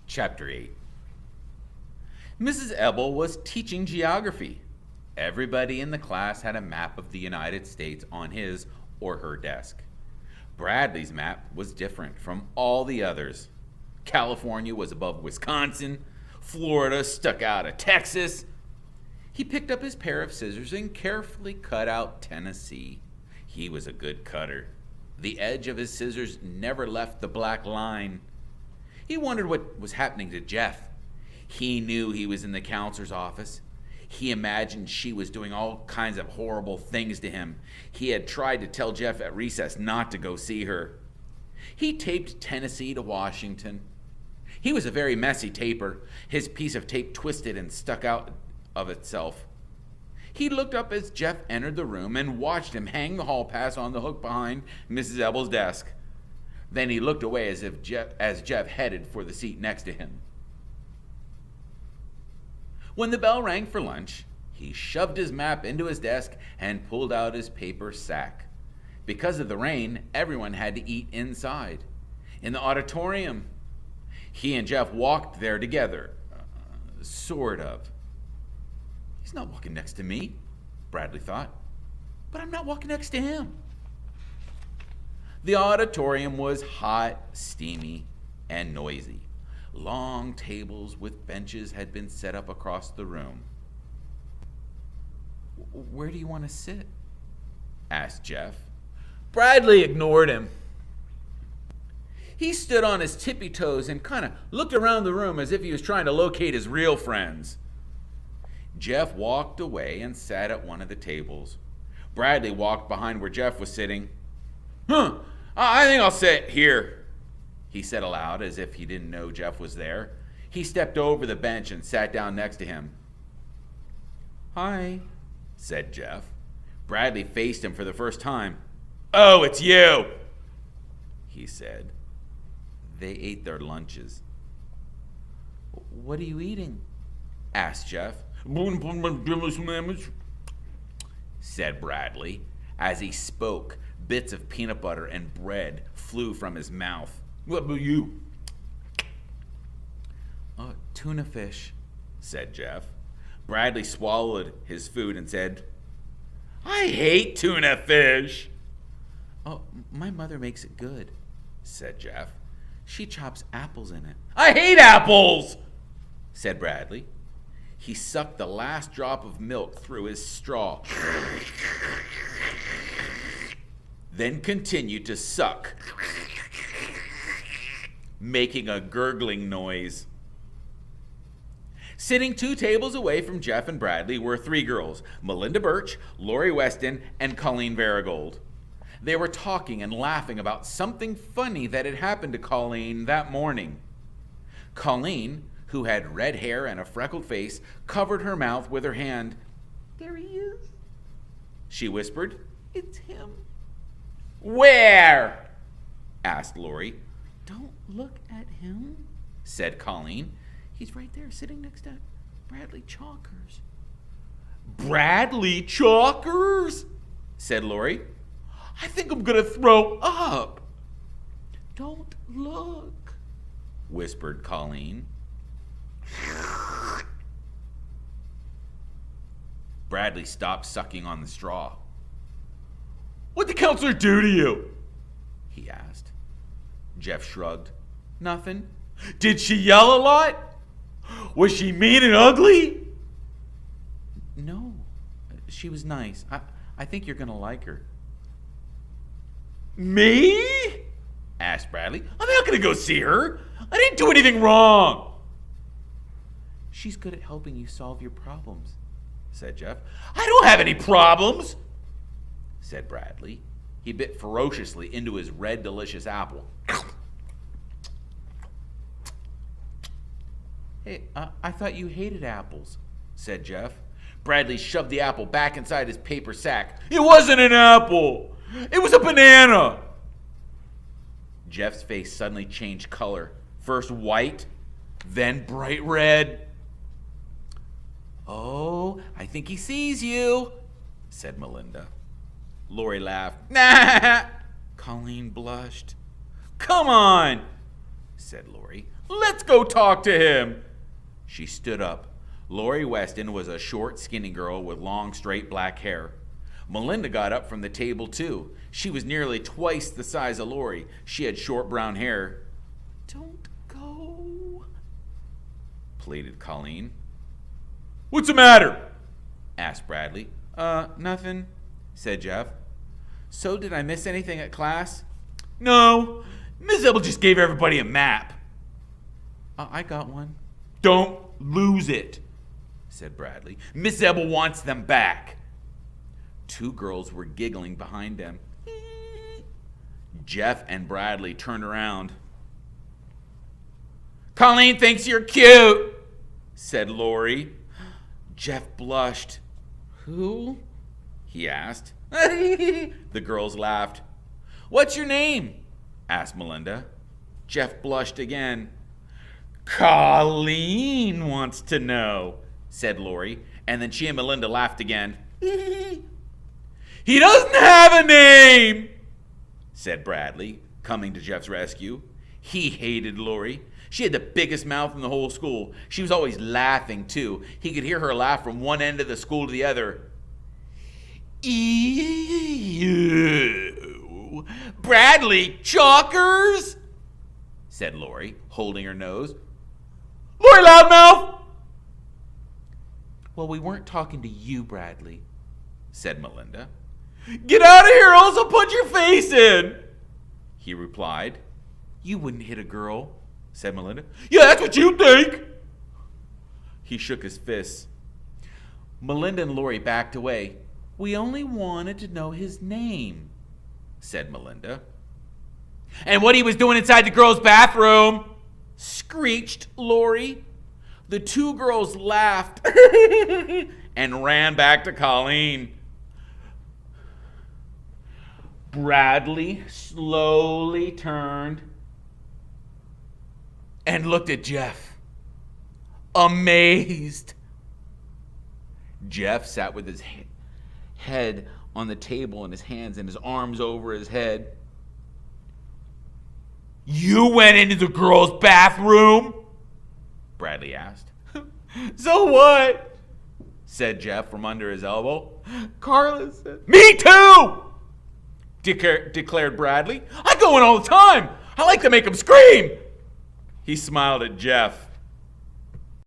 Chapter 8. Mrs. Ebel was teaching geography. Everybody in the class had a map of the United States on his or her desk. Bradley's map was different from all the others. California was above Wisconsin. Florida stuck out of Texas. He picked up his pair of scissors and carefully cut out Tennessee. He was a good cutter. The edge of his scissors never left the black line. He wondered what was happening to Jeff. He knew he was in the counselor's office. He imagined she was doing all kinds of horrible things to him. He had tried to tell Jeff at recess not to go see her. He taped Tennessee to Washington. He was a very messy taper. His piece of tape twisted and stuck out of itself. He looked up as Jeff entered the room and watched him hang the hall pass on the hook behind Mrs. Ebel's desk. Then he looked away as Jeff headed for the seat next to him. When the bell rang for lunch, he shoved his map into his desk and pulled out his paper sack. Because of the rain, everyone had to eat inside, in the auditorium. He and Jeff walked there together. Sort of. He's not walking next to me, Bradley thought, but I'm not walking next to him. The auditorium was hot, steamy, and noisy. Long tables with benches had been set up across the room. "Where do you want to sit?" asked Jeff. Bradley ignored him. He stood on his tippy toes and kind of looked around the room as if he was trying to locate his real friends. Jeff walked away and sat at one of the tables. Bradley walked behind where Jeff was sitting. I think I'll sit here," he said aloud as if he didn't know Jeff was there. He stepped over the bench and sat down next to him. "Hi," said Jeff. Bradley faced him for the first time. "Oh, it's you," he said. They ate their lunches. "What are you eating?" asked Jeff. Said Bradley. As he spoke, bits of peanut butter and bread flew from his mouth. "What about you?" Tuna fish," said Jeff. Bradley swallowed his food and said, "I hate tuna fish." My mother makes it good," said Jeff. "She chops apples in it." "I hate apples," said Bradley. He sucked the last drop of milk through his straw, then continued to suck, making a gurgling noise. Sitting 2 tables away from Jeff and Bradley were 3 girls, Melinda Birch, Lori Weston, and Colleen Varigold. They were talking and laughing about something funny that had happened to Colleen that morning. Colleen, who had red hair and a freckled face, covered her mouth with her hand. "There he is," she whispered. "It's him." "Where?" asked Lori. "Don't look at him," said Colleen. "He's right there, sitting next to Bradley Chalkers." "Bradley Chalkers?" said Lori. "I think I'm going to throw up." "Don't look," whispered Colleen. Bradley stopped sucking on the straw. "What'd the counselor do to you?" he asked. Jeff shrugged. "Nothing." "Did she yell a lot? Was she mean and ugly?" "No, she was nice. I think you're going to like her." "Me?" asked Bradley. "I'm not going to go see her. I didn't do anything wrong." "She's good at helping you solve your problems," said Jeff. "I don't have any problems," said Bradley. He bit ferociously into his red, delicious apple. "Hey, I thought you hated apples," said Jeff. Bradley shoved the apple back inside his paper sack. "It wasn't an apple. It was a banana." Jeff's face suddenly changed color. First white, then bright red. "Oh, I think he sees you," said Melinda. Lori laughed. "Nah." Colleen blushed. "Come on," said Lori. Let's go talk to him. She stood up. Lori Weston was a short, skinny girl with long, straight black hair. Melinda got up from the table, too. She was nearly twice the size of Lori. She had short brown hair. Don't go, pleaded Colleen. What's the matter? Asked Bradley. Nothing, said Jeff. So did I miss anything at class? No, Miss Ebel just gave everybody a map. I got one. Don't lose it, said Bradley. Miss Ebel wants them back. Two girls were giggling behind them. Jeff and Bradley turned around. Colleen thinks you're cute, said Lori. Jeff blushed. Who? He asked. The girls laughed. What's your name? Asked Melinda. Jeff blushed again. Colleen wants to know, said Lori, and then she and Melinda laughed again. He doesn't have a name, said Bradley, coming to Jeff's rescue. He hated Lori. She had the biggest mouth in the whole school. She was always laughing, too. He could hear her laugh from one end of the school to the other. Ew. Bradley, chalkers, said Lori, holding her nose. Lori Loudmouth! Well, we weren't talking to you, Bradley, said Melinda. Get out of here, or else I'll punch your face in, he replied. You wouldn't hit a girl, said Melinda. Yeah, that's what you think. He shook his fists. Melinda and Lori backed away. We only wanted to know his name, said Melinda. And what he was doing inside the girls' bathroom, screeched Lori. The two girls laughed and ran back to Colleen. Bradley slowly turned and looked at Jeff, amazed. Jeff sat with his head on the table and his hands and his arms over his head. You went into the girls' bathroom? Bradley asked. So what? Said Jeff from under his elbow. Carla said. Me too! Declared Bradley. I go in all the time. I like to make them scream. He smiled at Jeff.